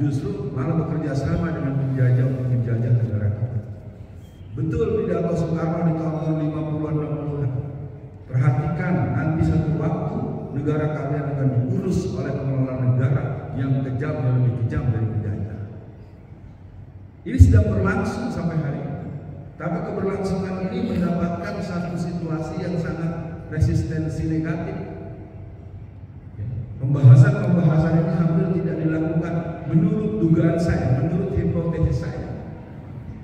justru malah bekerja sama dengan penjajah untuk menjajah negara kita. Betul pidato Soekarno di tahun 50-an 60-an. Perhatikan, nanti satu waktu negara kalian akan diurus oleh pengelola negara yang kejam dan lebih kejam dari penjajah. Ini sedang berlangsung sampai hari ini. Tapi keberlangsungan ini mendapatkan satu situasi yang sangat resistensi negatif. Pembahasan ini hampir tidak dilakukan menurut dugaan saya, menurut hipotesis saya.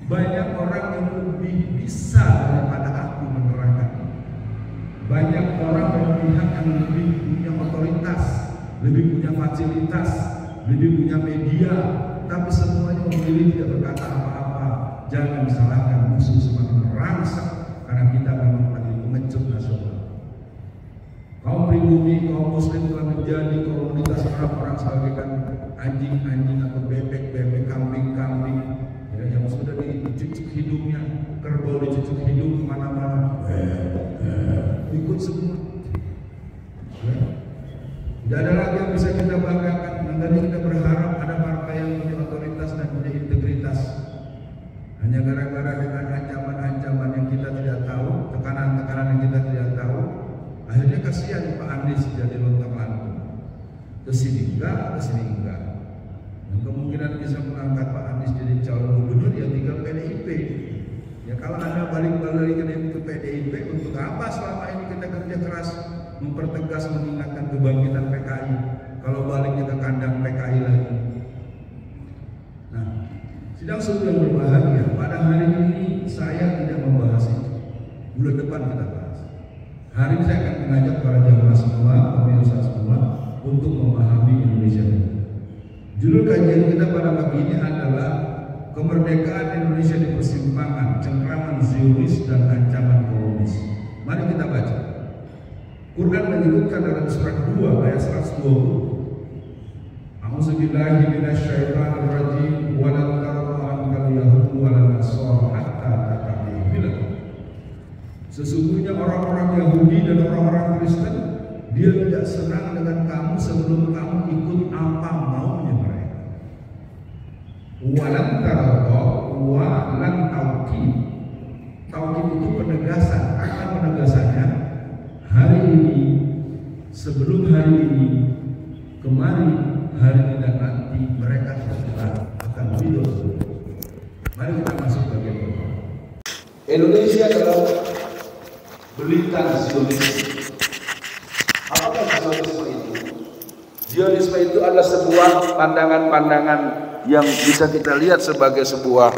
Banyak orang yang lebih bisa daripada aku menerangkan. Banyak orang dan pihak yang lebih punya otoritas, lebih punya fasilitas, lebih punya media, tapi semuanya memilih tidak berkata apa-apa. Jangan disalahkan musuh semakin merangsek karena kita memang lagi mengecut nasional. Kaum pribumi, kaum muslim telah menjadi komunitas orang-orang sebagaikan anjing-anjing atau bebek-bebek, kambing-kambing yang sudah dicucuk hidungnya, kerbau dicucuk hidung kemana-mana, ikut semua. Tidak ada lagi yang bisa kita banggakan. Tadi kita berharap ada partai yang punya otoritas dan punya integritas. Hanya gara-gara dengan ancaman-ancaman yang kita tidak tahu, tekanan-tekanan yang kita tidak tahu, akhirnya kasihan Pak Anies jadi lontang-lantung. Kesini enggak, kesini enggak. Dan kemungkinan bisa mengangkat Pak Anies jadi calon gubernur ya tinggal PDIP. Ya kalau Anda balik-balik ke PDIP, untuk apa selama ini kita kerja keras mempertegas mengingatkan kebangkitan PKI? Kalau baliknya ke kandang PKI lagi. Nah, sidang sudah berbahagia. Pada hari ini saya tidak membahas itu. Bulan depan kita bahas. Hari ini saya akan mengajak para jamaah semua, pemirsa semua untuk memahami Indonesia ini. Judul kajian kita pada pagi ini adalah Kemerdekaan Indonesia di Persimpangan, Cengkraman Zionis dan Ancaman Komunis. Mari kita baca. Quran menyebutkan dalam surat 2 ayat 120. A'udzubillahi minasyaitonir rajim wa lan tarda ankal yahud wa lan nasara hatta tattabi'a. Sesungguhnya orang-orang Yahudi dan orang-orang Kristen dia tidak senang dengan kamu sebelum kamu ikut apa maunya mereka. Walan tarda wa lan tauqid. Tauqid itu penegasan. Apa penegasannya? Hari ini, sebelum hari ini, kemarin, hari ini dan nanti mereka akan hidup. Mari kita masuk bagian pertama. Indonesia adalah belitan Zionis. Apakah Zionisme itu? Zionisme itu adalah sebuah pandangan-pandangan yang bisa kita lihat sebagai sebuah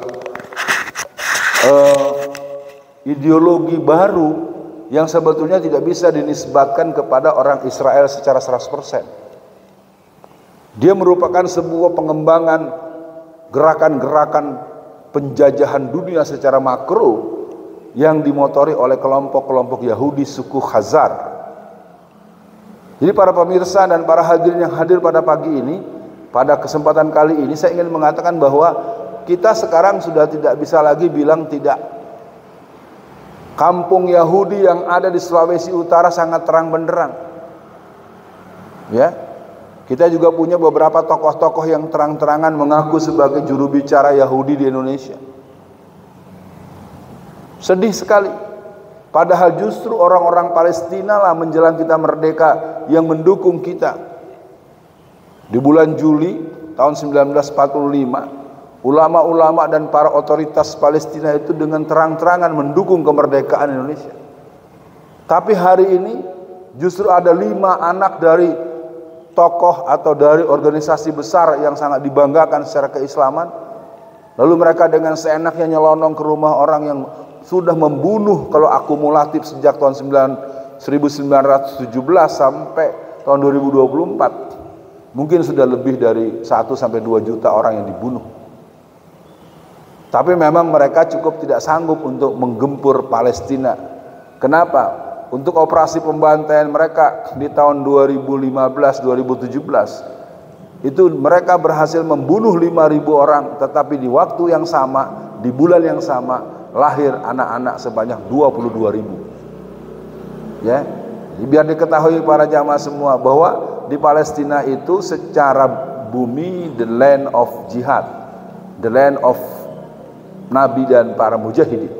ideologi baru yang sebetulnya tidak bisa dinisbatkan kepada orang Israel secara 100%. Dia merupakan sebuah pengembangan gerakan-gerakan penjajahan dunia secara makro yang dimotori oleh kelompok-kelompok Yahudi suku Khazar. Jadi para pemirsa dan para hadirin yang hadir pada pagi ini, pada kesempatan kali ini saya ingin mengatakan bahwa kita sekarang sudah tidak bisa lagi bilang tidak. Kampung Yahudi yang ada di Sulawesi Utara sangat terang benderang. Ya. Kita juga punya beberapa tokoh-tokoh yang terang-terangan mengaku sebagai juru bicara Yahudi di Indonesia. Sedih sekali. Padahal justru orang-orang Palestina lah menjelang kita merdeka yang mendukung kita. Di bulan Juli tahun 1945, ulama-ulama dan para otoritas Palestina itu dengan terang-terangan mendukung kemerdekaan Indonesia. Tapi hari ini justru ada 5 anak dari tokoh atau dari organisasi besar yang sangat dibanggakan secara keislaman. Lalu mereka dengan seenaknya nyelonong ke rumah orang yang sudah membunuh kalau akumulatif sejak tahun 1917 sampai tahun 2024. Mungkin sudah lebih dari 1-2 juta orang yang dibunuh. Tapi memang mereka cukup tidak sanggup untuk menggempur Palestina. Kenapa? Untuk operasi pembantaian mereka di tahun 2015-2017 itu mereka berhasil membunuh 5.000 orang, tetapi di waktu yang sama, di bulan yang sama lahir anak-anak sebanyak 22.000. Ya, biar diketahui para jamaah semua bahwa di Palestina itu secara bumi the land of jihad, the land of Nabi dan para mujahidin.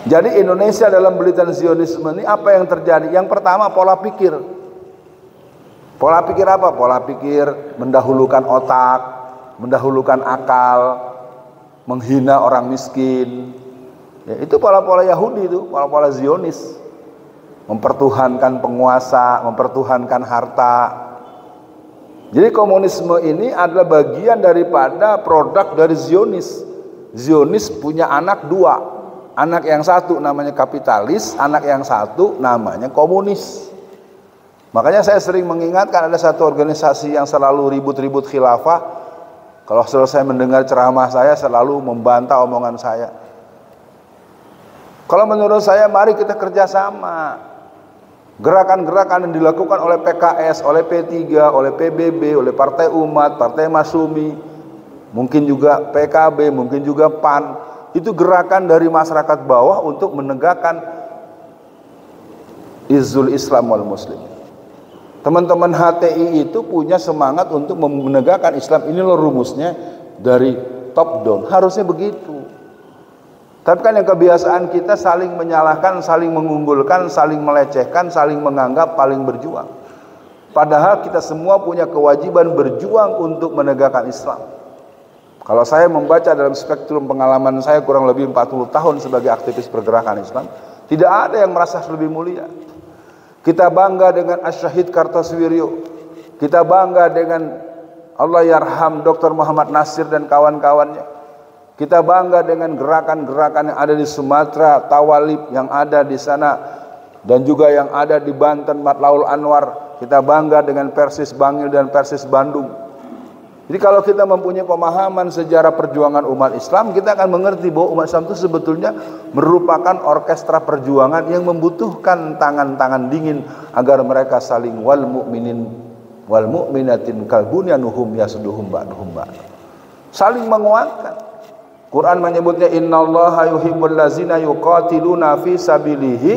Jadi Indonesia dalam belitan Zionisme ini apa yang terjadi? Yang pertama pola pikir. Pola pikir apa? Pola pikir mendahulukan otak, mendahulukan akal, menghina orang miskin. Ya, itu pola-pola Yahudi itu, pola-pola Zionis. Mempertuhankan penguasa, mempertuhankan harta. Jadi komunisme ini adalah bagian daripada produk dari Zionis. Zionis punya anak dua. Anak yang satu namanya kapitalis, anak yang satu namanya komunis. Makanya saya sering mengingatkan ada satu organisasi yang selalu ribut-ribut khilafah. Kalau selesai mendengar ceramah saya selalu membantah omongan saya. Kalau menurut saya mari kita kerjasama. Gerakan-gerakan yang dilakukan oleh PKS, oleh P3, oleh PBB, oleh Partai Umat, Partai Masyumi, mungkin juga PKB, mungkin juga PAN. Itu gerakan dari masyarakat bawah untuk menegakkan Izzul Islam wal Muslim. Teman-teman HTI itu punya semangat untuk menegakkan Islam. Ini loh rumusnya dari top down. Harusnya begitu. Tapi kan yang kebiasaan kita saling menyalahkan, saling mengunggulkan, saling melecehkan, saling menganggap paling berjuang. Padahal kita semua punya kewajiban berjuang untuk menegakkan Islam. Kalau saya membaca dalam spektrum pengalaman saya kurang lebih 40 tahun sebagai aktivis pergerakan Islam, tidak ada yang merasa lebih mulia. Kita bangga dengan Asy-Syahid Kartosuwiryo. Kita bangga dengan Allahyarham Dr. Muhammad Nasir dan kawan-kawannya. Kita bangga dengan gerakan-gerakan yang ada di Sumatera, Tawalib yang ada di sana, dan juga yang ada di Banten, Matlaul Anwar. Kita bangga dengan Persis Bangil dan Persis Bandung. Jadi kalau kita mempunyai pemahaman sejarah perjuangan umat Islam, kita akan mengerti bahwa umat Islam itu sebetulnya merupakan orkestra perjuangan yang membutuhkan tangan-tangan dingin agar mereka saling wal mu'minin wal mu'minatin kal bunyanuhum yasduhum ba'duhum ba'd. Saling menguatkan. Quran menyebutnya innallaha yuhibbul ladzina yuqatiluna fi sabilihi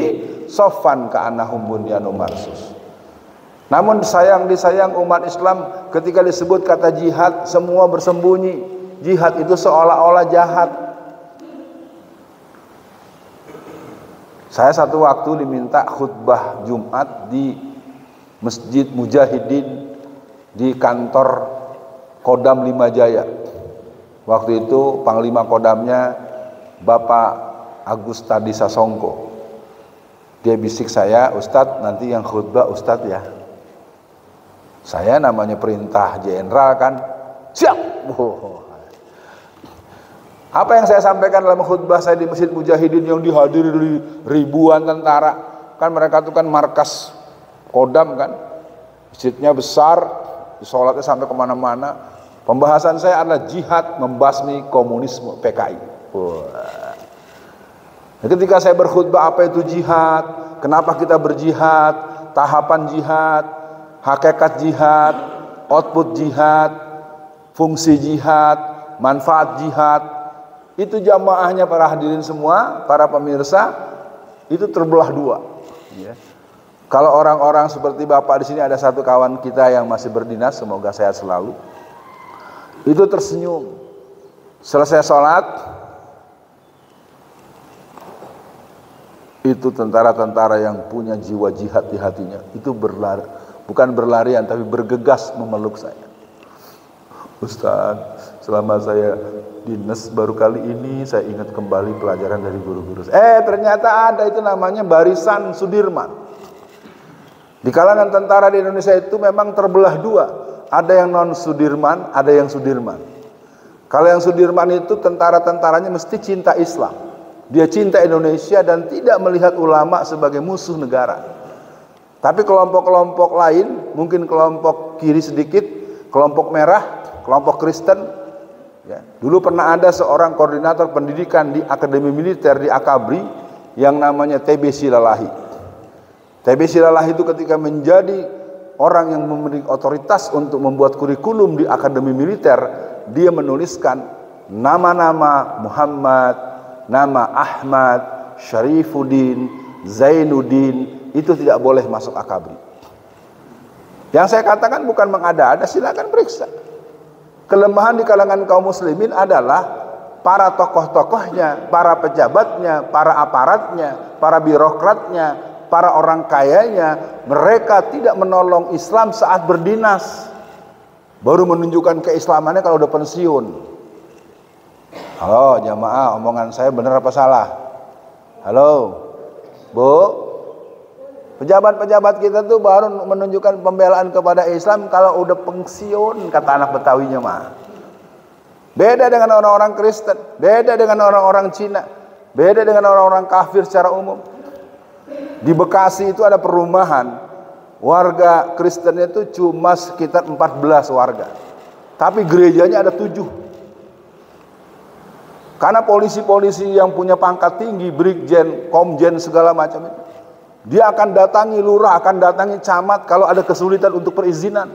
saffan ka'annahum bunyanun marsus. Namun disayang umat Islam ketika disebut kata jihad semua bersembunyi. Jihad itu seolah-olah jahat. Saya satu waktu diminta khutbah Jumat di Masjid Mujahidin di kantor Kodam 5 Jaya. Waktu itu Panglima Kodamnya Bapak Agus Tadi Sasongko. Dia bisik saya, Ustadz nanti yang khutbah Ustadz ya. Saya namanya perintah jenderal kan, siap. Apa yang saya sampaikan dalam khutbah saya di Masjid Mujahidin yang dihadiri ribuan tentara, kan mereka itu kan markas Kodam kan, masjidnya besar, sholatnya sampai kemana-mana. Pembahasan saya adalah jihad membasmi komunisme PKI. Ketika saya berkhutbah apa itu jihad, kenapa kita berjihad, tahapan jihad, hakikat jihad, output jihad, fungsi jihad, manfaat jihad, itu jamaahnya para hadirin semua, para pemirsa, itu terbelah dua. Ya. Kalau orang-orang seperti Bapak di sini ada satu kawan kita yang masih berdinas, semoga sehat selalu. Itu tersenyum. Selesai sholat, itu tentara-tentara yang punya jiwa jihad di hatinya, itu berlari. Bukan berlarian, tapi bergegas memeluk saya. Ustaz, selama saya dinas baru kali ini saya ingat kembali pelajaran dari guru-guru. Ternyata ada itu namanya Barisan Sudirman. Di kalangan tentara di Indonesia itu memang terbelah dua. Ada yang non Sudirman, ada yang Sudirman. Kalau yang Sudirman itu tentara-tentaranya mesti cinta Islam. Dia cinta Indonesia dan tidak melihat ulama sebagai musuh negara. Tapi kelompok-kelompok lain, mungkin kelompok kiri sedikit, kelompok merah, kelompok Kristen. Ya. Dulu pernah ada seorang koordinator pendidikan di Akademi Militer di Akabri yang namanya TB Silalahi. TB Silalahi itu ketika menjadi orang yang memiliki otoritas untuk membuat kurikulum di Akademi Militer, dia menuliskan nama-nama Muhammad, nama Ahmad, Syarifuddin, Zainuddin, itu tidak boleh masuk Akabri. Yang saya katakan bukan mengada-ada, silakan periksa. Kelemahan di kalangan kaum muslimin adalah para tokoh-tokohnya, para pejabatnya, para aparatnya, para birokratnya, para orang kayanya, mereka tidak menolong Islam saat berdinas. Baru menunjukkan keislamannya kalau udah pensiun. Halo jamaah, omongan saya benar apa salah? Halo Bu, pejabat-pejabat kita tuh baru menunjukkan pembelaan kepada Islam kalau udah pensiun, kata anak Betawinya mah. Beda dengan orang-orang Kristen, beda dengan orang-orang Cina, beda dengan orang-orang kafir secara umum. Di Bekasi itu ada perumahan, warga Kristennya itu cuma sekitar 14 warga, tapi gerejanya ada 7. Karena polisi-polisi yang punya pangkat tinggi, brigjen, komjen segala macam itu, dia akan datangi lurah, akan datangi camat kalau ada kesulitan untuk perizinan.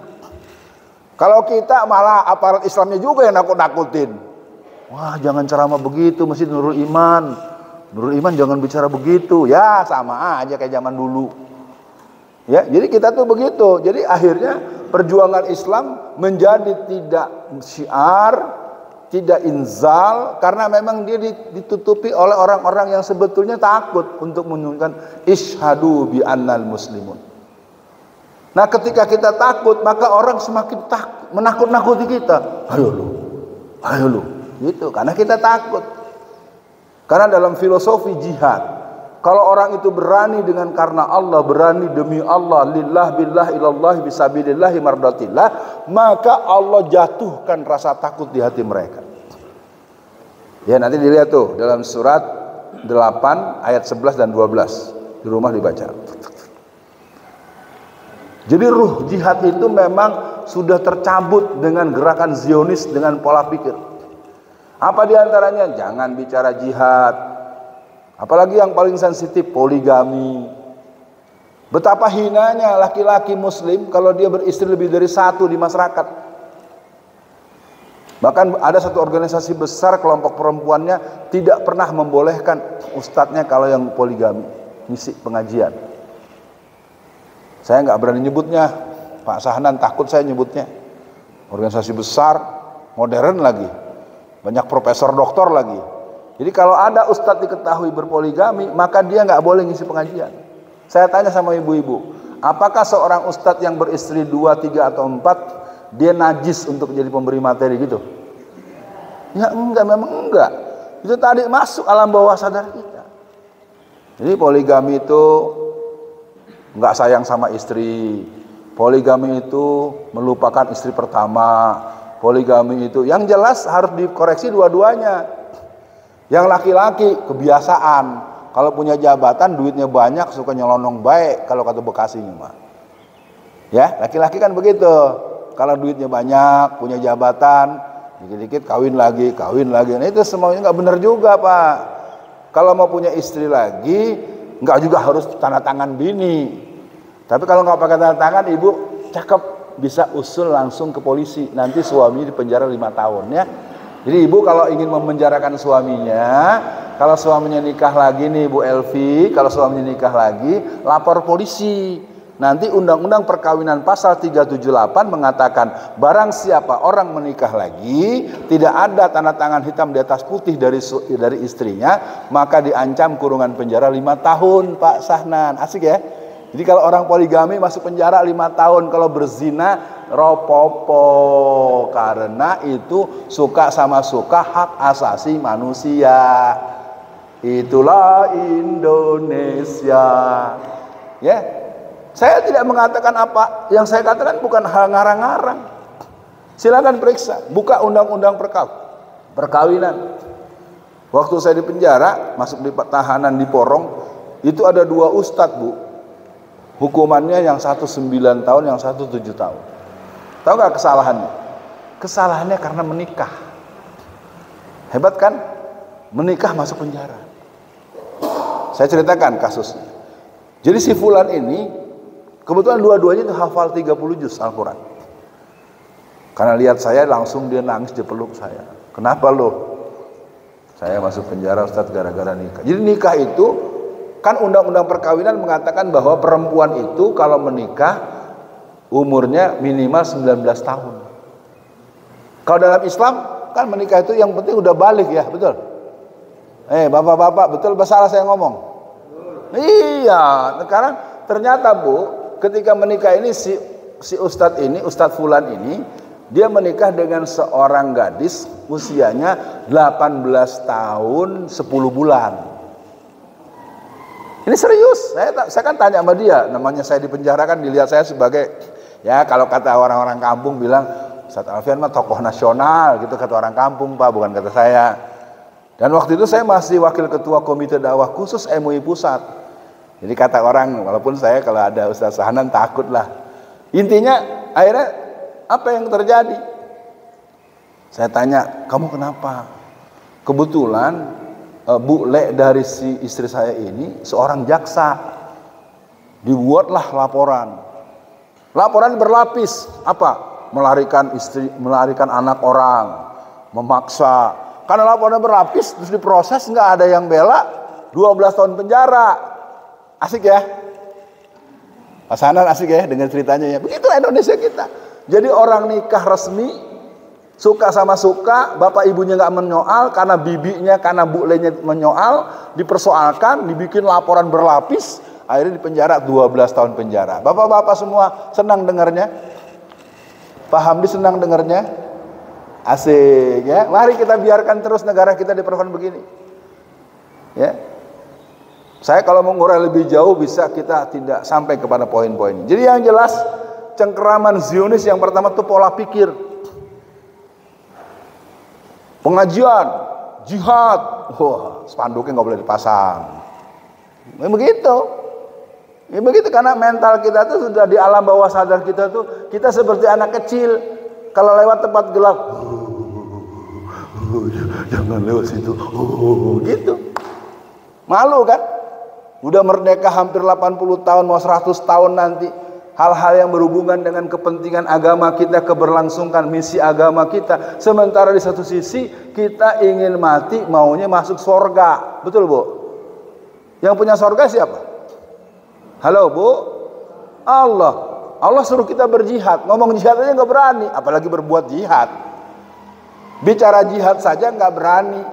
Kalau kita malah aparat Islamnya juga yang nakut-nakutin. Wah, jangan ceramah begitu, Masjid Nurul Iman. Nurul Iman jangan bicara begitu. Ya, sama aja kayak zaman dulu. Ya, jadi kita tuh begitu. Jadi akhirnya perjuangan Islam menjadi tidak syiar, tidak inzal, karena memang dia ditutupi oleh orang-orang yang sebetulnya takut untuk menunjukkan isyhadu bi annal muslimun. Nah, ketika kita takut, maka orang semakin takut, menakut-nakuti kita. Ayo lu, gitu. Karena kita takut. Karena dalam filosofi jihad, kalau orang itu berani dengan karena Allah, berani demi Allah, lillah billah ilallah bisabilillahi mardatillah, maka Allah jatuhkan rasa takut di hati mereka. Ya, nanti dilihat tuh dalam surat 8 ayat 11 dan 12. Di rumah dibaca. Jadi ruh jihad itu memang sudah tercabut dengan gerakan Zionis, dengan pola pikir. Apa diantaranya? Jangan bicara jihad. Apalagi yang paling sensitif, poligami. Betapa hinanya laki-laki muslim kalau dia beristri lebih dari 1 di masyarakat. Bahkan ada satu organisasi besar, kelompok perempuannya tidak pernah membolehkan ustadznya kalau yang poligami ngisi pengajian. Saya nggak berani nyebutnya, Pak Sahnan takut saya nyebutnya. Organisasi besar, modern lagi, banyak profesor doktor lagi. Jadi kalau ada ustadz diketahui berpoligami, maka dia nggak boleh ngisi pengajian. Saya tanya sama ibu-ibu, apakah seorang ustadz yang beristri 2, 3 atau 4 dia najis untuk jadi pemberi materi gitu? Ya enggak, memang enggak. Itu tadi masuk alam bawah sadar kita. Jadi poligami itu enggak sayang sama istri. Poligami itu melupakan istri pertama. Poligami itu yang jelas harus dikoreksi dua-duanya. Yang laki-laki kebiasaan, kalau punya jabatan duitnya banyak suka nyelonong baik, kalau kata Bekasinya mah. Ya, laki-laki kan begitu. Kalau duitnya banyak, punya jabatan, dikit-dikit kawin lagi. Nah, itu semuanya nggak benar juga, Pak. Kalau mau punya istri lagi, nggak juga harus tanda tangan bini. Tapi kalau nggak pakai tanda tangan, ibu cakep, bisa usul langsung ke polisi. Nanti suaminya dipenjara 5 tahun ya. Jadi ibu kalau ingin memenjarakan suaminya, kalau suaminya nikah lagi nih Bu Elvi, kalau suaminya nikah lagi, lapor polisi. Nanti undang-undang perkawinan pasal 378 mengatakan barang siapa orang menikah lagi tidak ada tanda tangan hitam di atas putih dari istrinya, maka diancam kurungan penjara 5 tahun, Pak Sahnan. Asik ya. Jadi kalau orang poligami masuk penjara 5 tahun, kalau berzina ropopo, karena itu suka sama suka, hak asasi manusia. Itulah Indonesia. Ya. Saya tidak mengatakan apa, yang saya katakan bukan hal ngarang-ngarang. Silakan periksa, buka undang-undang perkawinan. Waktu saya di penjara, masuk di tahanan di Porong, itu ada 2 ustadz, Bu. Hukumannya yang satu 9 tahun, yang satu 7 tahun. Tahu nggak kesalahannya? Kesalahannya karena menikah. Hebat kan? Menikah masuk penjara. Saya ceritakan kasusnya. Jadi si fulan ini kebetulan dua-duanya itu hafal 30 juz Al-Quran. Karena lihat saya langsung dia nangis, dia peluk saya. Kenapa lo? Saya masuk penjara Ustaz gara-gara nikah. Jadi nikah itu kan undang-undang perkawinan mengatakan bahwa perempuan itu kalau menikah umurnya minimal 19 tahun. Kalau dalam Islam kan menikah itu yang penting udah balik ya, betul? Bapak-bapak, betul salah saya ngomong? Iya, sekarang ternyata Bu, ketika menikah ini si Ustadz ini, Ustadz Fulan ini, dia menikah dengan seorang gadis usianya 18 tahun 10 bulan. Ini serius, saya kan tanya sama dia, namanya saya di penjara kan dilihat saya sebagai, ya kalau kata orang-orang kampung bilang, Ustadz Alfian mah tokoh nasional gitu kata orang kampung Pak, bukan kata saya. Dan waktu itu saya masih wakil ketua komite dakwah khusus MUI Pusat. Jadi kata orang, walaupun saya kalau ada Ustadz Sahanan takut lah. Intinya akhirnya apa yang terjadi? Saya tanya, kamu kenapa? Kebetulan Bu Le dari si istri saya ini seorang jaksa. Dibuatlah laporan. Laporan berlapis. Apa? Melarikan istri, melarikan anak orang, memaksa. Karena laporan berlapis, terus diproses, nggak ada yang bela, 12 tahun penjara. Asik ya? Pak Sanan asik ya dengan ceritanya ya. Begitu Indonesia kita. Jadi orang nikah resmi, suka sama suka, bapak ibunya nggak menyoal, karena bibinya, karena bulenya menyoal, dipersoalkan, dibikin laporan berlapis, akhirnya dipenjara 12 tahun penjara. Bapak-bapak semua senang dengarnya. Pak Hamdi senang dengarnya. Asik ya. Mari kita biarkan terus negara kita diperlakukan begini. Ya. Saya kalau mengurai lebih jauh bisa kita tidak sampai kepada poin-poin. Jadi yang jelas cengkeraman Zionis yang pertama itu pola pikir. Pengajian, jihad, wah, spanduknya nggak boleh dipasang. Begitu. Ya begitu, karena mental kita tuh sudah di alam bawah sadar kita tuh, kita seperti anak kecil kalau lewat tempat gelap, jangan lewat situ, gitu. Malu kan? Udah merdeka hampir 80 tahun, mau 100 tahun nanti, hal-hal yang berhubungan dengan kepentingan agama kita, keberlangsungan misi agama kita. Sementara di satu sisi kita ingin mati, maunya masuk surga. Betul Bu? Yang punya surga siapa? Halo Bu? Allah suruh kita berjihad. Ngomong jihad aja nggak berani, apalagi berbuat jihad. Bicara jihad saja nggak berani.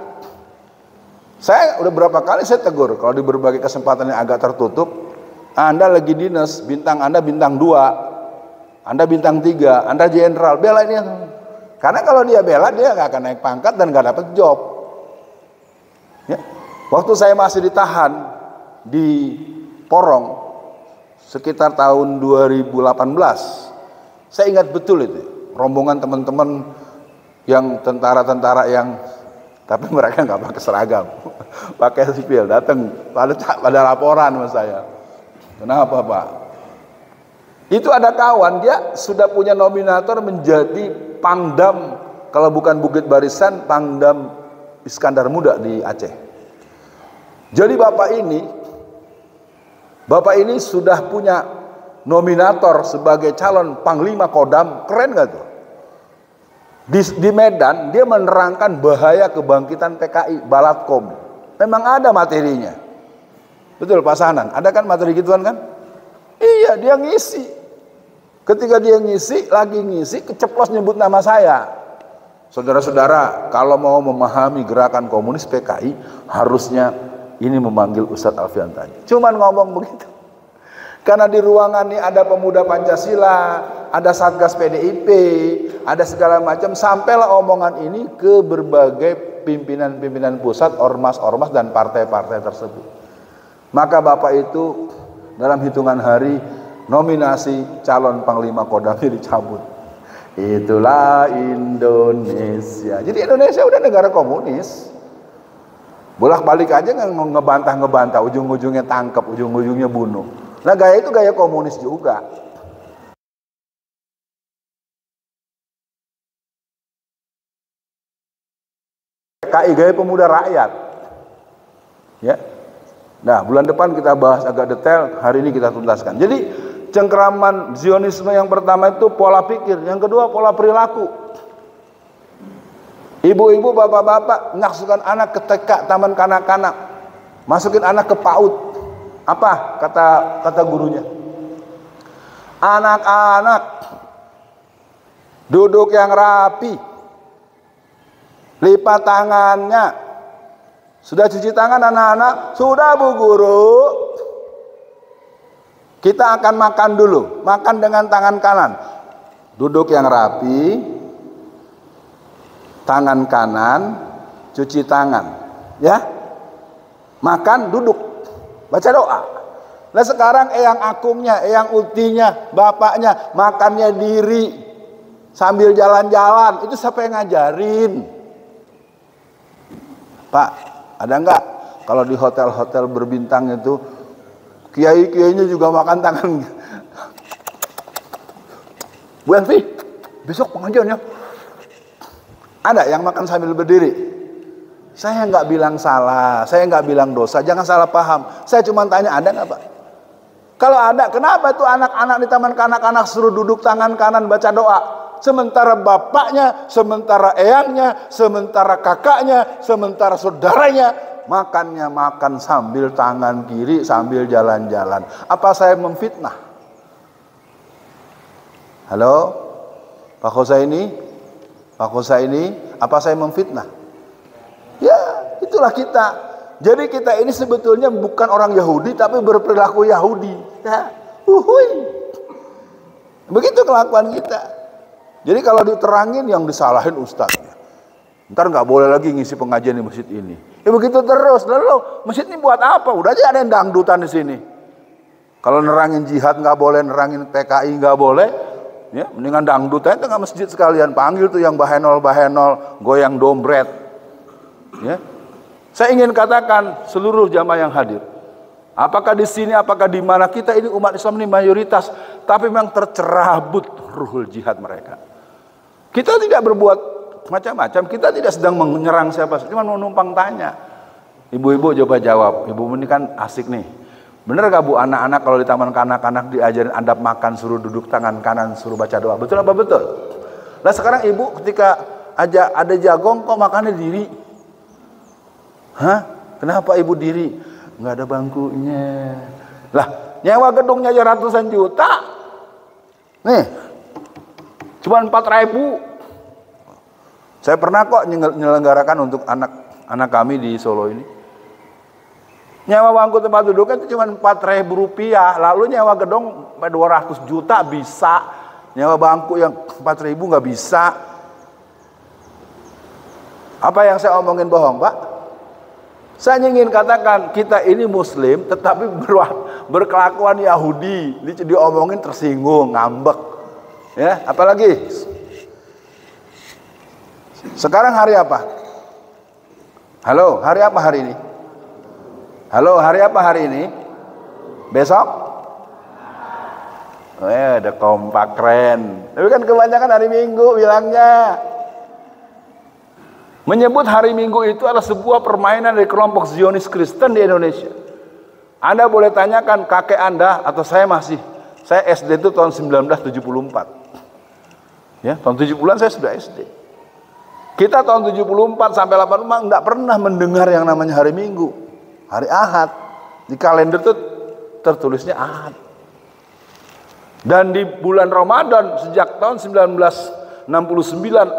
Saya udah berapa kali saya tegur kalau di berbagai kesempatan yang agak tertutup. Anda lagi dinas, bintang Anda bintang 2, Anda bintang 3, Anda jenderal, bela ini. Karena kalau dia bela, dia nggak akan naik pangkat dan nggak dapat job. Ya. Waktu saya masih ditahan di Porong sekitar tahun 2018, saya ingat betul itu rombongan teman-teman yang tentara-tentara yang, tapi mereka nggak pakai seragam, pakai sipil, datang pada laporan sama saya. Kenapa Pak? Itu ada kawan, dia sudah punya nominator menjadi Pangdam, kalau bukan Bukit Barisan, Pangdam Iskandar Muda di Aceh. Jadi Bapak ini sudah punya nominator sebagai calon Panglima Kodam, keren gak tuh? Di Medan dia menerangkan bahaya kebangkitan PKI, Balatkom. Memang ada materinya. Betul Pak Sanan, ada kan materi gituan kan? Iya, dia ngisi. Ketika dia ngisi, keceplos nyebut nama saya. Saudara-saudara, kalau mau memahami gerakan komunis PKI, harusnya ini memanggil Ustadz Alfian tadi. Cuman ngomong begitu. Karena di ruangan ini ada pemuda Pancasila, ada Satgas PDIP, ada segala macam. Sampailah omongan ini ke berbagai pimpinan-pimpinan pusat, ormas-ormas dan partai-partai tersebut. Maka Bapak itu dalam hitungan hari nominasi calon Panglima Kodamnya dicabut. Itulah Indonesia. Jadi Indonesia udah negara komunis. Bolak-balik aja ngebantah, ujung-ujungnya tangkap, ujung-ujungnya bunuh. Nah gaya itu gaya komunis juga. PKI gaya pemuda rakyat. Ya. Nah bulan depan kita bahas agak detail, hari ini kita tuntaskan. Jadi cengkeraman Zionisme yang pertama itu pola pikir, yang kedua pola perilaku. Ibu-ibu, bapak-bapak menyaksikan anak ke TK, taman kanak-kanak, masukin anak ke PAUD. Apa kata gurunya? Anak-anak duduk yang rapi, lipat tangannya. Sudah cuci tangan anak-anak? Sudah Bu Guru. Kita akan makan dulu. Makan dengan tangan kanan. Duduk yang rapi, tangan kanan, cuci tangan. Ya, makan duduk, baca doa. Nah sekarang eyang akumnya, eyang ultinya, bapaknya makannya diri sambil jalan-jalan. Itu siapa yang ngajarin? Pak, ada nggak kalau di hotel-hotel berbintang itu kiai-kiainya juga makan tangan? Bu Elvi, besok pengajiannya ada yang makan sambil berdiri. Saya nggak bilang salah, saya nggak bilang dosa, jangan salah paham. Saya cuma tanya, ada nggak Pak? Kalau ada, kenapa tuh anak-anak di taman kanak-kanak suruh duduk tangan kanan baca doa? Sementara bapaknya, sementara eyangnya, sementara kakaknya, sementara saudaranya makannya makan sambil tangan kiri, sambil jalan-jalan. Apa saya memfitnah? Halo, Pak Khosaini? Pak Khosaini, apa saya memfitnah? Ya, itulah kita. Jadi kita ini sebetulnya bukan orang Yahudi, tapi berperilaku Yahudi. Ya, begitu kelakuan kita. Jadi kalau diterangin yang disalahin ustaznya. Ntar nggak boleh lagi ngisi pengajian di masjid ini. Ya begitu terus. Lalu masjid ini buat apa? Udah aja ada yang dangdutan di sini. Kalau nerangin jihad nggak boleh, nerangin PKI nggak boleh. Ya, mendingan dangdutan tengah masjid sekalian. Panggil tuh yang bahenol-bahenol, goyang dompet. Ya. Saya ingin katakan seluruh jamaah yang hadir, apakah di sini, apakah di mana, kita ini umat Islam ini mayoritas, tapi memang tercerabut ruhul jihad mereka. Kita tidak berbuat macam-macam, kita tidak sedang menyerang siapa, cuma menumpang tanya. Ibu-ibu coba jawab, ibu ini kan asik nih. Bener gak Bu, anak-anak kalau di taman kanak-kanak diajarin adab makan, suruh duduk tangan kanan, suruh baca doa, betul apa betul? Nah sekarang ibu ketika aja ada jagong kok makannya diri? Hah? Kenapa ibu diri? Nggak ada bangkunya. Lah, nyewa gedungnya aja ratusan juta. Nih, cuma 4.000. Saya pernah kok menyelenggarakan untuk anak kami di Solo ini. Nyewa bangku tempat duduknya itu cuma 4.000 rupiah. Lalu nyewa gedung 200 juta bisa. Nyewa bangku yang 4.000 nggak bisa. Apa yang saya omongin bohong, Pak? Saya ingin katakan kita ini Muslim tetapi berkelakuan Yahudi, diomongin tersinggung, ngambek, ya. Apalagi sekarang hari apa? Halo, hari apa hari ini? Halo, hari apa hari ini? Besok? Ada kompak keren. Tapi kan kebanyakan hari Minggu bilangnya. Menyebut hari Minggu itu adalah sebuah permainan dari kelompok Zionis Kristen di Indonesia. Anda boleh tanyakan kakek Anda atau saya SD itu tahun 1974. Ya, tahun 70-an saya sudah SD. Kita tahun 74 sampai 85 enggak pernah mendengar yang namanya hari Minggu. Hari Ahad. Di kalender itu tertulisnya Ahad. Dan di bulan Ramadan sejak tahun 1969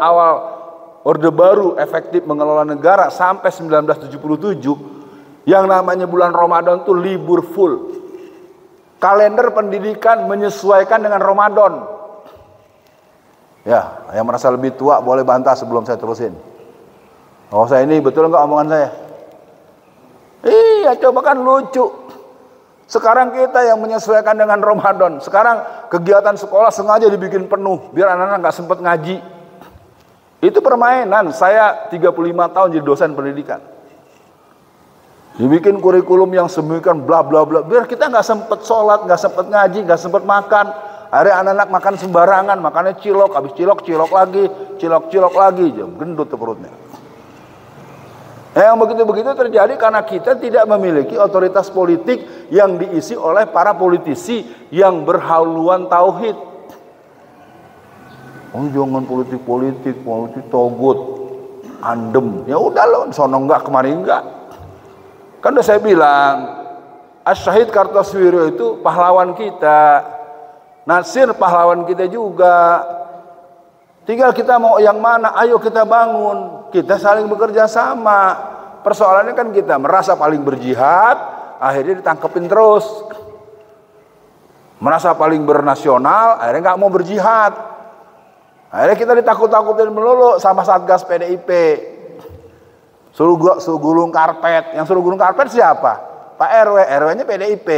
awal Orde Baru efektif mengelola negara sampai 1977, yang namanya bulan Ramadan itu libur full. Kalender pendidikan menyesuaikan dengan Ramadan. Ya, yang merasa lebih tua boleh bantah sebelum saya terusin. Oh, saya ini betul nggak omongan saya? Iya, coba kan lucu. Sekarang kita yang menyesuaikan dengan Ramadan. Sekarang kegiatan sekolah sengaja dibikin penuh biar anak-anak nggak sempat ngaji. Itu permainan. Saya 35 tahun jadi dosen pendidikan. Dibikin kurikulum yang semikian bla bla bla biar kita nggak sempet sholat, nggak sempet ngaji, nggak sempet makan. Akhirnya anak-anak makan sembarangan, makannya cilok, habis cilok cilok lagi, gendut tuh perutnya. Yang begitu-begitu terjadi karena kita tidak memiliki otoritas politik yang diisi oleh para politisi yang berhaluan tauhid. Oh jangan politik togut, andem. Ya udah loh, sono enggak, kemari enggak. Kan udah saya bilang, Asy-Syahid Kartosuwiryo itu pahlawan kita. Nasir pahlawan kita juga. Tinggal kita mau yang mana, ayo kita bangun. Kita saling bekerja sama. Persoalannya kan kita merasa paling berjihad, akhirnya ditangkepin terus. Merasa paling bernasional, akhirnya nggak mau berjihad. Akhirnya kita ditakut-takutin melulu sama Satgas PDIP. Suruh gulung karpet. Yang suruh gulung karpet siapa? Pak RW, RW-nya PDIP.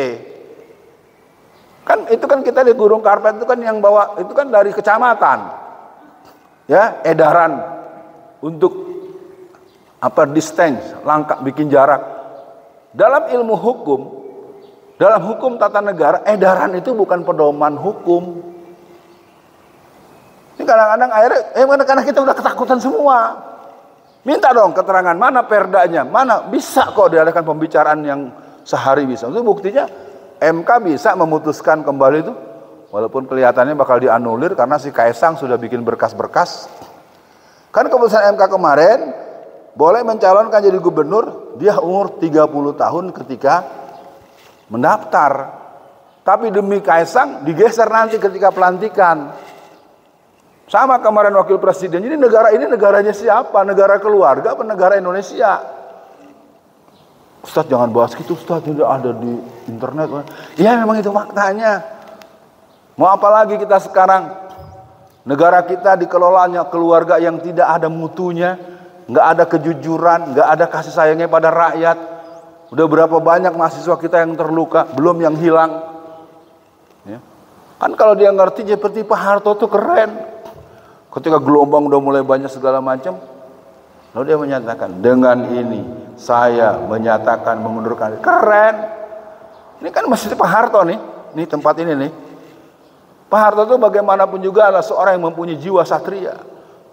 Kan itu kan kita di gulung karpet itu kan yang bawa, itu kan dari kecamatan. Ya, edaran untuk apa, distance, langkah, bikin jarak. Dalam ilmu hukum, dalam hukum tata negara, edaran itu bukan pedoman hukum. Ini kadang-kadang akhirnya karena kita udah ketakutan semua. Minta dong keterangan, mana perdanya, mana bisa kok diadakan pembicaraan yang sehari bisa. Itu buktinya MK bisa memutuskan kembali itu. Walaupun kelihatannya bakal dianulir karena si Kaisang sudah bikin berkas-berkas. Kan keputusan MK kemarin boleh mencalonkan jadi gubernur, dia umur 30 tahun ketika mendaftar. Tapi demi Kaisang digeser nanti ketika pelantikan. Sama kemarin wakil presiden. Jadi negara ini negaranya siapa? Negara keluarga apa negara Indonesia? Ustadz jangan bahas gitu, Ustadz tidak ada di internet. Iya memang itu faktanya. Mau apa lagi kita sekarang? Negara kita dikelolanya keluarga yang tidak ada mutunya, nggak ada kejujuran, nggak ada kasih sayangnya pada rakyat. Udah berapa banyak mahasiswa kita yang terluka, belum yang hilang. Ya. Kan kalau dia ngerti seperti Pak Harto tuh keren. Ketika gelombang udah mulai banyak segala macam, lalu dia menyatakan, dengan ini saya menyatakan mengundurkan diri. Keren. Ini kan masih Pak Harto nih, tempat ini nih. Pak Harto itu bagaimanapun juga adalah seorang yang mempunyai jiwa satria.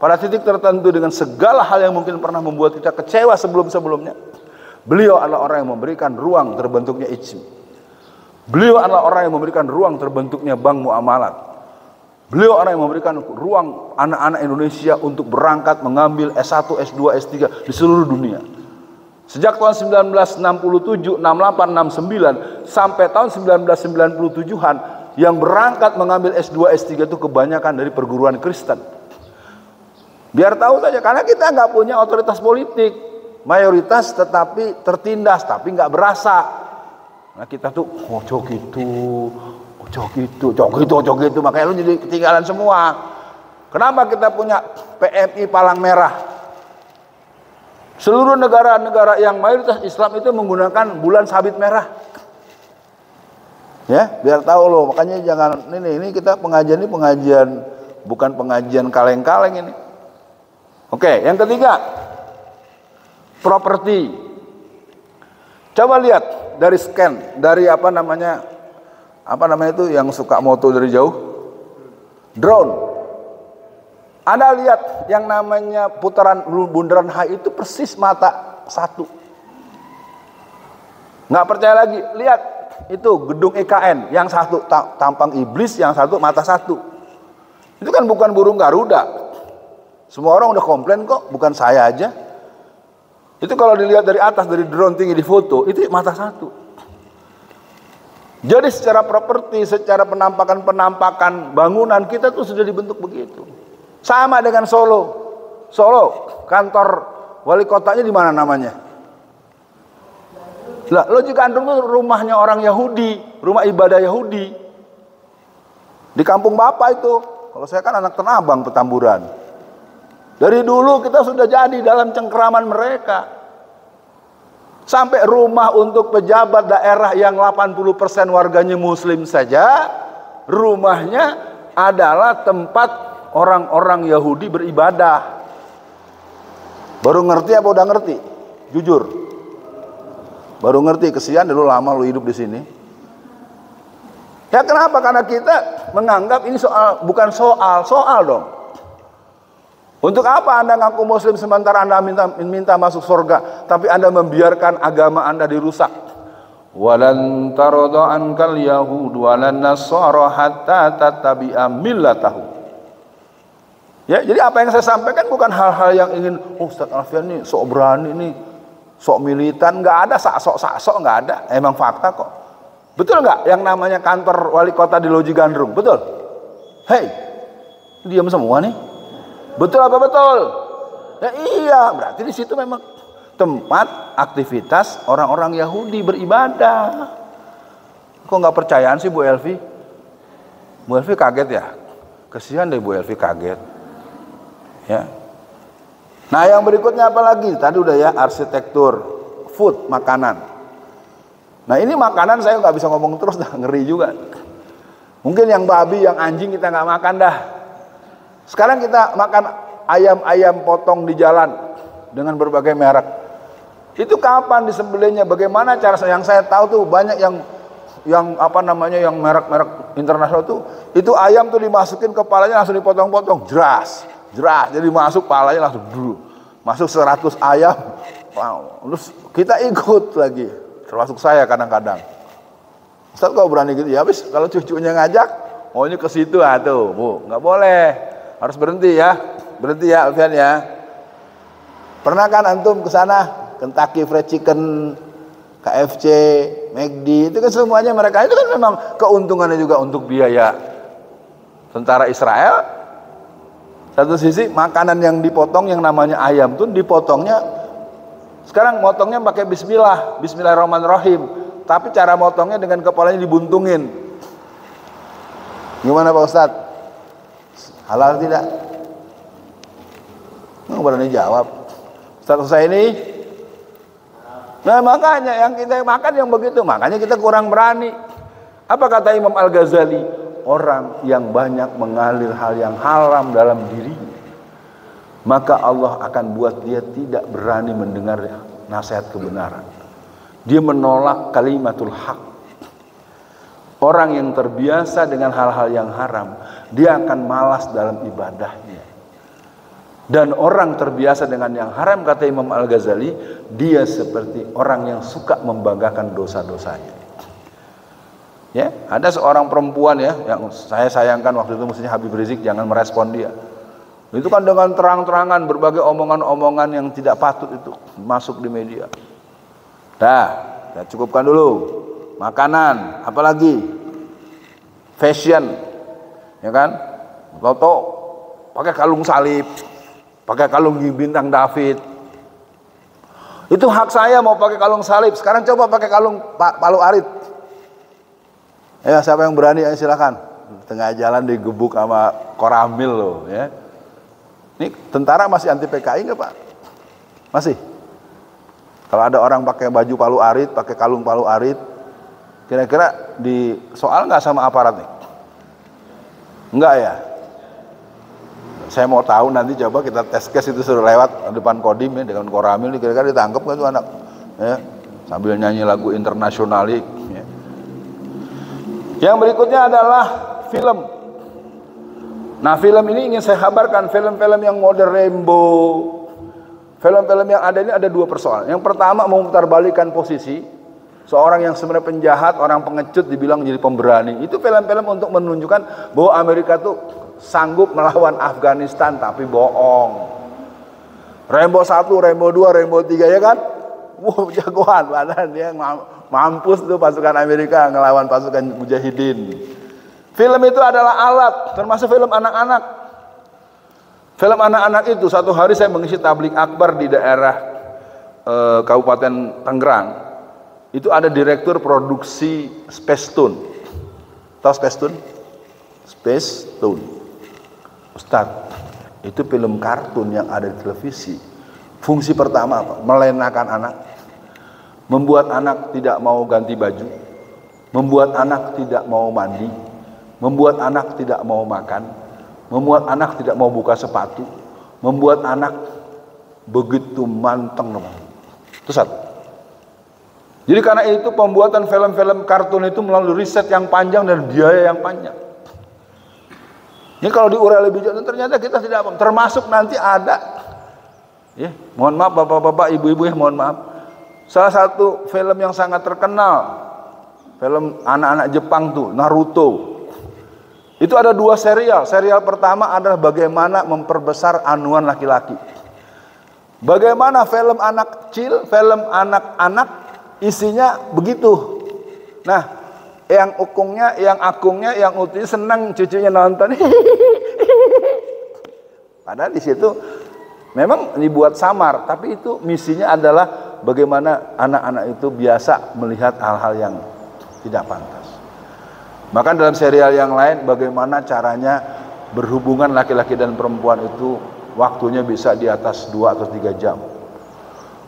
Pada titik tertentu dengan segala hal yang mungkin pernah membuat kita kecewa sebelum-sebelumnya, beliau adalah orang yang memberikan ruang terbentuknya IJMI. Beliau adalah orang yang memberikan ruang terbentuknya bank muamalat. Beliau orang yang memberikan ruang anak-anak Indonesia untuk berangkat mengambil S1, S2, S3 di seluruh dunia. Sejak tahun 1967, 68, 69 sampai tahun 1997-an, yang berangkat mengambil S2, S3 itu kebanyakan dari perguruan Kristen. Biar tahu saja, karena kita nggak punya otoritas politik, mayoritas tetapi tertindas, tapi nggak berasa. Nah kita tuh cok gitu, makanya lu jadi ketinggalan semua. Kenapa kita punya PMI Palang Merah? Seluruh negara-negara yang mayoritas Islam itu menggunakan bulan sabit merah. Ya, biar tahu loh. Makanya jangan ini kita pengajian bukan pengajian kaleng-kaleng ini. Oke, yang ketiga, properti. Coba lihat dari scan, dari apa namanya itu yang suka moto dari jauh, drone. Anda lihat yang namanya putaran bundaran HI itu persis mata satu. Nggak percaya lagi, lihat. Itu gedung EKN, yang satu tampang iblis, yang satu mata satu. Itu kan bukan burung Garuda. Semua orang udah komplain kok, bukan saya aja. Itu kalau dilihat dari atas, dari drone tinggi di foto, itu mata satu. Jadi secara properti, secara penampakan bangunan kita tuh sudah dibentuk begitu. Sama dengan Solo. Kantor wali kotanya di mana namanya? Lah, Loji Gandrung itu rumahnya orang Yahudi, rumah ibadah Yahudi. Di kampung Bapak itu. Kalau saya kan anak Tanah Abang, Petamburan. Dari dulu kita sudah jadi dalam cengkeraman mereka. Sampai rumah untuk pejabat daerah yang 80% warganya muslim saja, rumahnya adalah tempat orang-orang Yahudi beribadah. Baru ngerti apa udah ngerti? Jujur. Baru ngerti, kesian dulu lama lu hidup di sini. Ya kenapa? Karena kita menganggap ini bukan soal dong. Untuk apa Anda ngaku muslim sementara Anda minta masuk surga, tapi Anda membiarkan agama Anda dirusak? Walan taradha ankal yahud walan nasara hatta tattabi'a millatahu. Ya, jadi apa yang saya sampaikan bukan hal-hal yang ingin Ustaz Alfian nih sok berani nih, sok militan, nggak ada, sok nggak ada, emang fakta kok. Betul nggak yang namanya kantor wali kota di Loji Gandrung? Betul? Hei, diam semua nih. Betul apa betul? Ya iya, berarti di situ memang tempat aktivitas orang-orang Yahudi beribadah. Kok nggak percayaan sih Bu Elvi? Bu Elvi kaget ya? Kesian deh Bu Elvi kaget. Ya. Nah yang berikutnya apa lagi? Tadi udah ya, arsitektur, food, makanan. Nah ini makanan saya nggak bisa ngomong terus dah, ngeri juga. Mungkin yang babi, yang anjing kita nggak makan dah. Sekarang kita makan ayam-ayam potong di jalan dengan berbagai merek. Itu kapan disembelihnya? Bagaimana cara? Yang saya tahu tuh banyak yang apa namanya, yang merek-merek internasional tuh, itu ayam tuh dimasukin kepalanya langsung dipotong-potong, jeras. Jadi masuk kepalanya langsung masuk 100 ayam. Wow. Terus kita ikut lagi. Termasuk saya kadang-kadang. Ustaz kok berani gitu? Ya habis kalau cucunya ngajak, maunya ke situ tuh, Bu. Nggak boleh. Harus berhenti ya. Berhenti ya, Alfian ya. Pernah kan antum ke sana? Kentucky Fried Chicken, KFC, McD, itu kan semuanya mereka itu kan memang keuntungannya juga untuk biaya tentara Israel. Satu sisi makanan yang dipotong yang namanya ayam tuh dipotongnya sekarang motongnya pakai bismillah, bismillahirrahmanirrahim. Tapi cara motongnya dengan kepalanya dibuntungin. Gimana Pak Ustadz? Halal tidak? Nggak berani jawab. Ustadz saya ini. Nah makanya yang kita makan yang begitu, makanya kita kurang berani. Apa kata Imam Al-Ghazali? Orang yang banyak mengalir hal yang haram dalam dirinya, maka Allah akan buat dia tidak berani mendengar nasihat kebenaran. Dia menolak kalimatul haq. Orang yang terbiasa dengan hal-hal yang haram, dia akan malas dalam ibadahnya. Dan orang terbiasa dengan yang haram, kata Imam Al-Ghazali, dia seperti orang yang suka membanggakan dosa-dosanya. Ya, ada seorang perempuan ya, yang saya sayangkan waktu itu, mestinya Habib Rizik jangan merespon dia. Itu kan dengan terang-terangan berbagai omongan-omongan yang tidak patut itu masuk di media. Dah, cukupkan dulu. Makanan, apalagi fashion, ya kan? Toto pakai kalung salib, pakai kalung bintang David. Itu hak saya mau pakai kalung salib. Sekarang coba pakai kalung palu arit. Ya, siapa yang berani? Ayo silakan. Tengah jalan digebuk sama Koramil loh, ya. Ini tentara masih anti PKI nggak Pak? Masih. Kalau ada orang pakai baju palu arit, pakai kalung palu arit, kira-kira di soal nggak sama aparat nih? Enggak ya? Saya mau tahu nanti, coba kita tes case itu suruh lewat depan Kodim ya, dengan Koramil, kira-kira ditangkap nggak tuh anak? Ya, sambil nyanyi lagu internasionalik. Ya. Yang berikutnya adalah film. Nah film ini ingin saya kabarkan, film-film yang model rainbow, film-film yang ada ini ada dua persoalan. Yang pertama, memutarbalikkan posisi seorang yang sebenarnya penjahat, orang pengecut dibilang jadi pemberani. Itu film-film untuk menunjukkan bahwa Amerika tuh sanggup melawan Afghanistan, tapi bohong. Rainbow 1, Rainbow 2, Rainbow 3 ya kan? Wah jagoan, padahal dia mampus tuh pasukan Amerika ngelawan pasukan mujahidin. Film itu adalah alat, termasuk film anak-anak. Film anak-anak itu, satu hari saya mengisi tablik akbar di daerah Kabupaten Tangerang. Itu ada direktur produksi Space Tune. Tahu Space Tune? Space Tune. Ustadz, itu film kartun yang ada di televisi. Fungsi pertama apa? Melenakan anak. Membuat anak tidak mau ganti baju. Membuat anak tidak mau mandi. Membuat anak tidak mau makan, membuat anak tidak mau buka sepatu, membuat anak begitu manteng. Itu satu. Jadi karena itu pembuatan film-film kartun itu melalui riset yang panjang dan biaya yang panjang. Ini kalau diurai lebih jauh, ternyata kita tidak paham. Termasuk nanti ada, ya, mohon maaf bapak-bapak, ibu-ibu ya, mohon maaf. Salah satu film yang sangat terkenal, film anak-anak Jepang tuh, Naruto. Itu ada dua serial. Serial pertama adalah bagaimana memperbesar anuan laki-laki. Bagaimana film anak kecil, film anak-anak isinya begitu. Nah, yang ukungnya, yang akungnya, yang utinya senang cucunya nonton. Padahal di situ memang dibuat samar, tapi itu misinya adalah bagaimana anak-anak itu biasa melihat hal-hal yang tidak pantas. Bahkan dalam serial yang lain, bagaimana caranya berhubungan laki-laki dan perempuan itu waktunya bisa di atas 2 atau 3 jam.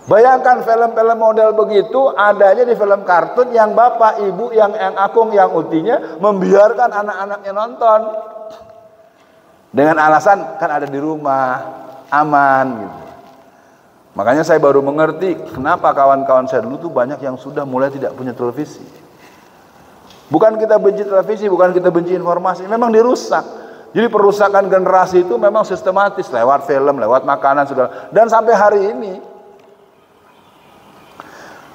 Bayangkan film-film model begitu adanya di film kartun yang bapak, ibu, yang akung, yang utinya membiarkan anak-anaknya nonton. Dengan alasan kan ada di rumah, aman gitu. Makanya saya baru mengerti kenapa kawan-kawan saya dulu tuh banyak yang sudah mulai tidak punya televisi. Bukan kita benci televisi, bukan kita benci informasi, memang dirusak. Jadi perusakan generasi itu memang sistematis lewat film, lewat makanan segala. Dan sampai hari ini.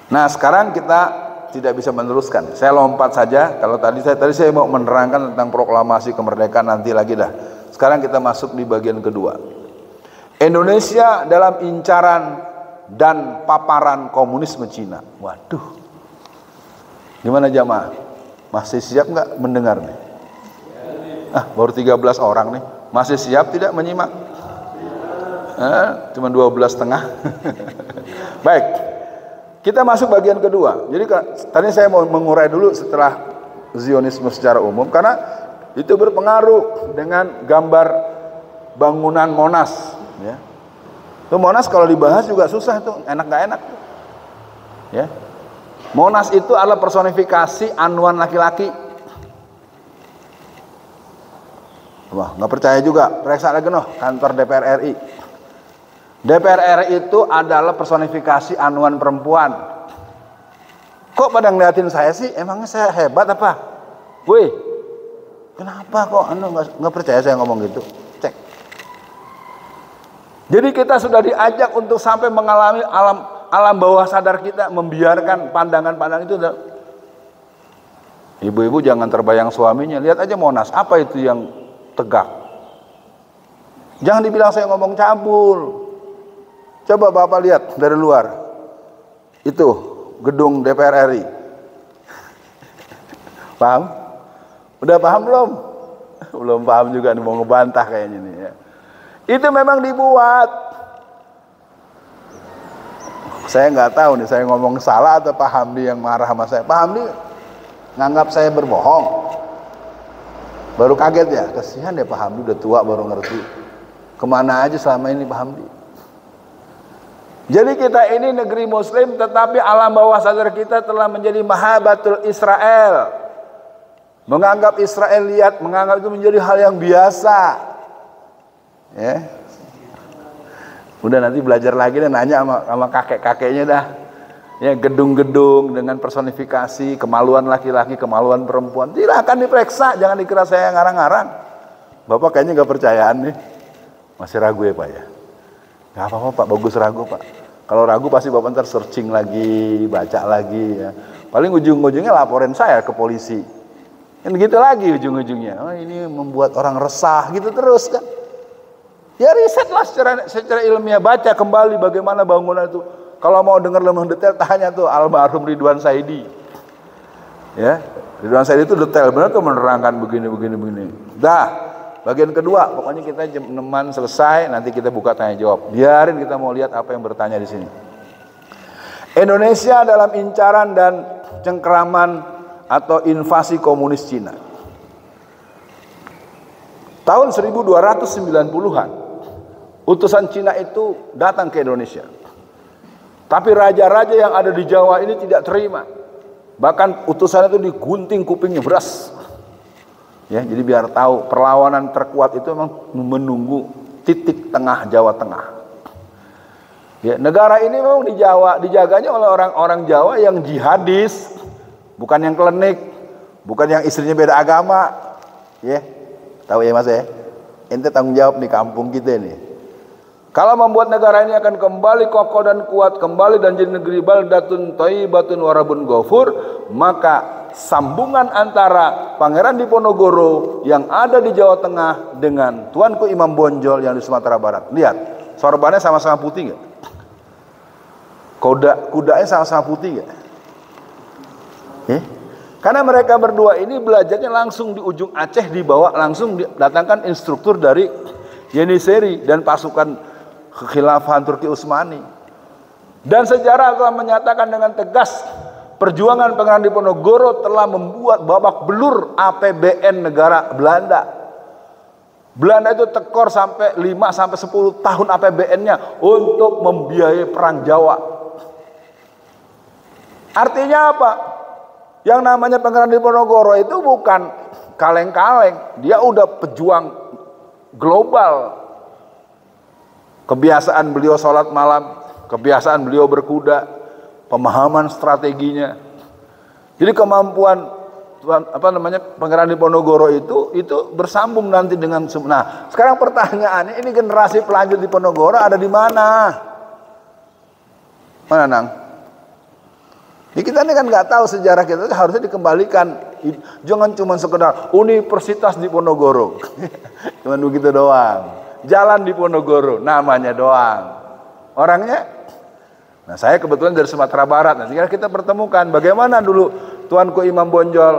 Nah, sekarang kita tidak bisa meneruskan. Saya lompat saja. Kalau tadi saya mau menerangkan tentang proklamasi kemerdekaan, nanti lagi dah. Sekarang kita masuk di bagian kedua. Indonesia dalam incaran dan paparan komunisme Cina. Waduh. Gimana jamaah? Masih siap nggak mendengar nih? Baru 13 orang nih. Masih siap tidak menyimak? Cuma 12,5. Baik. Kita masuk bagian kedua. Jadi tadi saya mau mengurai dulu setelah Zionisme secara umum, karena itu berpengaruh dengan gambar bangunan Monas. Ya. Itu Monas kalau dibahas juga susah tuh, enak nggak enak. Ya. Monas itu adalah personifikasi anuan laki-laki. Wah, nggak percaya juga, periksa lagi noh kantor DPR RI. DPR RI itu adalah personifikasi anuan perempuan. Kok pada ngeliatin saya sih? Emangnya saya hebat apa? Woi, kenapa kok anda nggak percaya saya ngomong gitu? Cek. Jadi kita sudah diajak untuk sampai mengalami alam bawah sadar kita, membiarkan pandangan-pandangan itu. Ibu-ibu jangan terbayang suaminya. Lihat aja Monas, apa itu yang tegak? Jangan dibilang saya ngomong cabul. Coba Bapak lihat dari luar. Itu gedung DPR RI. Paham? Udah paham belum? Belum paham juga nih, mau ngebantah kayaknya nih ya. Itu memang dibuat. Saya nggak tahu nih, saya ngomong salah atau Pak Hamdi yang marah sama saya. Pak Hamdi nganggap saya berbohong. Baru kaget ya, kasihan deh Pak Hamdi udah tua baru ngerti. Kemana aja selama ini Pak Hamdi? Jadi kita ini negeri muslim, tetapi alam bawah sadar kita telah menjadi mahabbatul Israel. Menganggap Israel lihat, menganggap itu menjadi hal yang biasa. Ya. Udah nanti belajar lagi dan nanya sama kakek-kakeknya dah. Ya, gedung-gedung dengan personifikasi kemaluan laki-laki, kemaluan perempuan. Silahkan diperiksa, jangan dikira saya ngarang-ngarang. Bapak kayaknya nggak percayaan nih. Masih ragu ya Pak ya? Gak apa-apa Pak, bagus ragu Pak. Kalau ragu pasti Bapak ntar searching lagi, baca lagi ya. Paling ujung-ujungnya laporin saya ke polisi. Kan gitu lagi ujung-ujungnya. Oh ini membuat orang resah gitu terus kan. Ya risetlah secara ilmiah, baca kembali bagaimana bangunan itu. Kalau mau dengar lebih detail tanya tuh almarhum Ridwan Saidi. Ya, Ridwan Saidi itu detail benar tuh menerangkan begini. Dah. Bagian kedua, pokoknya kita jam 6-an selesai, nanti kita buka tanya jawab. Biarin kita mau lihat apa yang bertanya di sini. Indonesia dalam incaran dan cengkeraman atau invasi komunis Cina. Tahun 1290-an, utusan Cina itu datang ke Indonesia. Tapi raja-raja yang ada di Jawa ini tidak terima. Bahkan utusan itu digunting kupingnya beras. Ya, jadi biar tahu perlawanan terkuat itu memang menunggu titik tengah Jawa Tengah. Ya, negara ini memang di Jawa dijaganya oleh orang-orang Jawa yang jihadis, bukan yang klinik, bukan yang istrinya beda agama. Ya, tahu ya Mas ya? Ente tanggung jawab di kampung kita ini. Kalau membuat negara ini akan kembali kokoh dan kuat kembali dan jadi negeri baldatun thayyibatun warabun ghafur, maka sambungan antara Pangeran Diponegoro yang ada di Jawa Tengah dengan Tuanku Imam Bonjol yang di Sumatera Barat. Lihat, sorbannya sama-sama putih nggak? Kudanya sama-sama putih nggak? Karena mereka berdua ini belajarnya langsung di ujung Aceh, dibawa langsung didatangkan instruktur dari Yeniseri dan pasukan kekhilafahan Turki Utsmani. Dan sejarah telah menyatakan dengan tegas perjuangan Pangeran Diponegoro telah membuat babak belur APBN negara Belanda. Belanda itu tekor sampai 5 sampai 10 tahun APBN-nya untuk membiayai perang Jawa. Artinya apa? Yang namanya Pangeran Diponegoro itu bukan kaleng-kaleng, dia udah pejuang global. Kebiasaan beliau sholat malam, kebiasaan beliau berkuda, pemahaman strateginya. Jadi kemampuan Pangeran Diponegoro itu bersambung nanti dengan. Nah, sekarang pertanyaannya, ini generasi pelanjut Diponegoro ada di mana? Mana, Nang? Ya, kita ini kan nggak tahu sejarah kita, harusnya dikembalikan. Jangan cuma sekedar Universitas Diponegoro, cuma begitu doang. Jalan Diponegoro, namanya doang. Orangnya, nah saya kebetulan dari Sumatera Barat. Nah, sekarang kita pertemukan bagaimana dulu Tuanku Imam Bonjol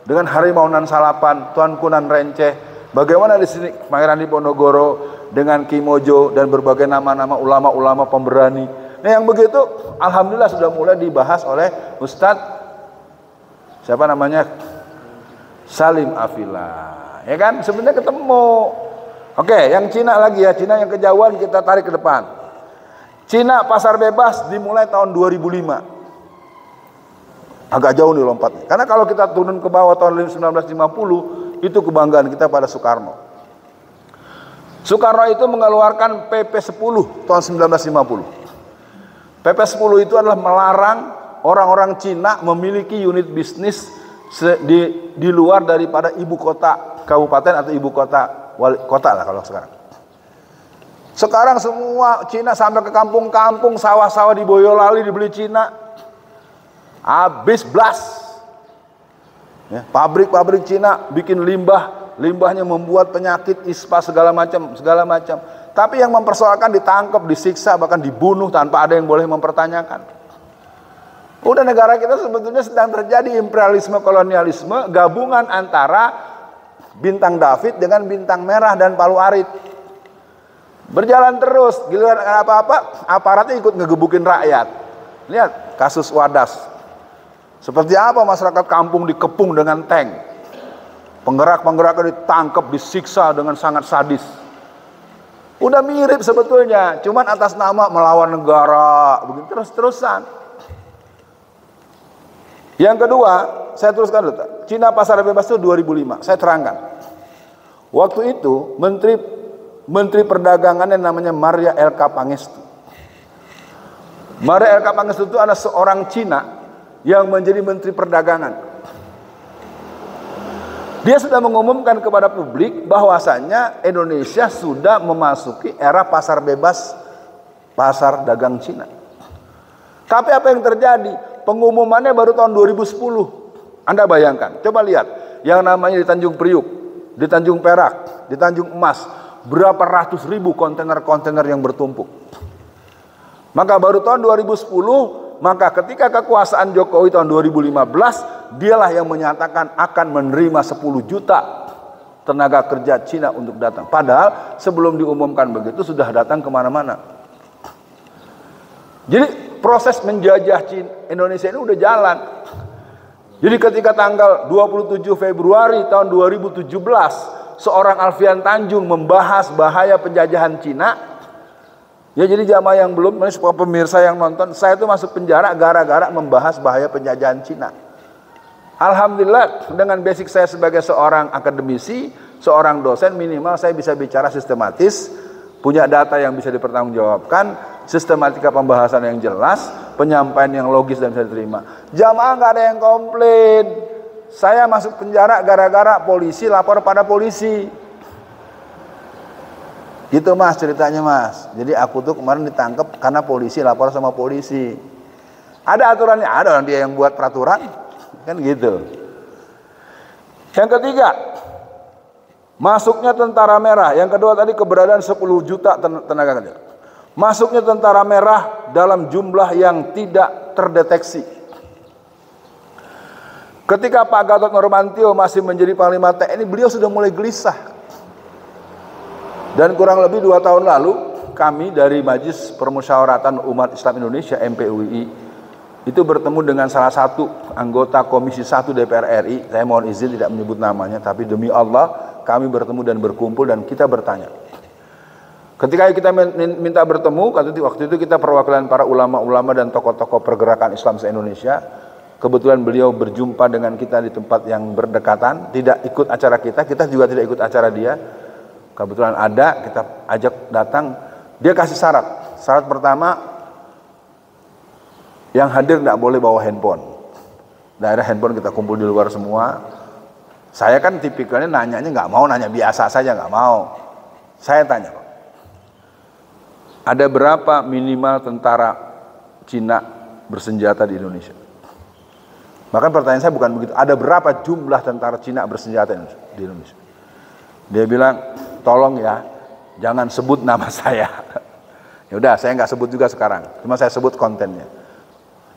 dengan Harimau Nan Salapan, Tuanku Nan Renceh. Bagaimana di sini Pangeran Diponegoro dengan Ki Mojo dan berbagai nama-nama ulama-ulama pemberani. Nah, yang begitu alhamdulillah sudah mulai dibahas oleh Ustadz siapa namanya? Salim Afila. Ya kan? Sebenarnya ketemu. Oke, yang Cina lagi ya. Cina yang kejauhan kita tarik ke depan. Cina pasar bebas dimulai tahun 2005. Agak jauh nih lompatnya. Karena kalau kita turun ke bawah tahun 1950, itu kebanggaan kita pada Soekarno. Soekarno itu mengeluarkan PP 10 tahun 1950. PP 10 itu adalah melarang orang-orang Cina memiliki unit bisnis di luar daripada ibu kota kabupaten atau ibu kota wali kota lah kalau sekarang. Sekarang semua Cina sampai ke kampung-kampung, sawah-sawah di Boyolali dibeli Cina. Habis blas. Ya, pabrik-pabrik Cina bikin limbah, limbahnya membuat penyakit ispa segala macam. Tapi yang mempersoalkan ditangkap, disiksa, bahkan dibunuh tanpa ada yang boleh mempertanyakan. Udah negara kita sebetulnya sedang terjadi imperialisme kolonialisme, gabungan antara bintang David dengan bintang merah dan Palu Arit. Berjalan terus, giliran apa-apa, aparatnya ikut ngegebukin rakyat. Lihat kasus Wadas. Seperti apa masyarakat kampung dikepung dengan tank. Penggerak-penggeraknya ditangkap, disiksa dengan sangat sadis. Udah mirip sebetulnya, cuman atas nama melawan negara, begitu terus-terusan. Yang kedua, saya teruskan dulu. Cina pasar bebas itu 2005, saya terangkan. Waktu itu Menteri Perdagangan yang namanya Maria Elka Pangestu. Maria Elka Pangestu itu adalah seorang Cina yang menjadi Menteri Perdagangan. Dia sudah mengumumkan kepada publik bahwasannya Indonesia sudah memasuki era pasar bebas, pasar dagang Cina. Tapi apa yang terjadi? Pengumumannya baru tahun 2010. Anda bayangkan, coba lihat, yang namanya di Tanjung Priuk, di Tanjung Perak, di Tanjung Emas, berapa ratus ribu kontainer-kontainer yang bertumpuk. Maka baru tahun 2010, maka ketika kekuasaan Jokowi tahun 2015, dialah yang menyatakan akan menerima 10 juta tenaga kerja Cina untuk datang. Padahal sebelum diumumkan begitu sudah datang kemana-mana. Jadi proses menjajah Indonesia ini udah jalan. Jadi ketika tanggal 27 Februari tahun 2017, seorang Alfian Tanjung membahas bahaya penjajahan Cina. Ya, jadi jamaah yang belum, supaya pemirsa yang nonton, saya itu masuk penjara gara-gara membahas bahaya penjajahan Cina. Alhamdulillah dengan basic saya sebagai seorang akademisi, seorang dosen, minimal saya bisa bicara sistematis, punya data yang bisa dipertanggungjawabkan, sistematika pembahasan yang jelas, penyampaian yang logis dan bisa diterima. Jamaah nggak ada yang komplain. Saya masuk penjara gara-gara polisi lapor pada polisi. Gitu mas ceritanya mas. Jadi aku tuh kemarin ditangkap karena polisi lapor sama polisi. Ada aturannya, ada orang dia yang buat peraturan. Kan gitu. Yang ketiga, masuknya tentara merah. Yang kedua tadi keberadaan 10 juta tenaga kerja. Masuknya tentara merah dalam jumlah yang tidak terdeteksi. Ketika Pak Gatot Nurmantio masih menjadi Panglima TNI, beliau sudah mulai gelisah. Dan kurang lebih 2 tahun lalu, kami dari Majelis Permusyawaratan Umat Islam Indonesia (MPUI) itu bertemu dengan salah satu anggota Komisi 1 DPR RI. Saya mohon izin tidak menyebut namanya, tapi demi Allah kami bertemu dan berkumpul dan kita bertanya. Ketika kita minta bertemu, waktu itu kita perwakilan para ulama-ulama dan tokoh-tokoh pergerakan Islam se-Indonesia. Kebetulan beliau berjumpa dengan kita di tempat yang berdekatan, tidak ikut acara kita juga tidak ikut acara dia. Kebetulan ada, kita ajak datang. Dia kasih syarat. Syarat pertama, yang hadir tidak boleh bawa handphone. Daerah handphone kita kumpul di luar semua. Saya kan tipikalnya nanyanya nggak mau, nanya biasa saja nggak mau. Saya tanya, ada berapa minimal tentara Cina bersenjata di Indonesia? Bahkan pertanyaan saya bukan begitu, ada berapa jumlah tentara Cina bersenjata di Indonesia? Dia bilang, tolong ya, jangan sebut nama saya. Ya udah, saya nggak sebut juga sekarang, cuma saya sebut kontennya.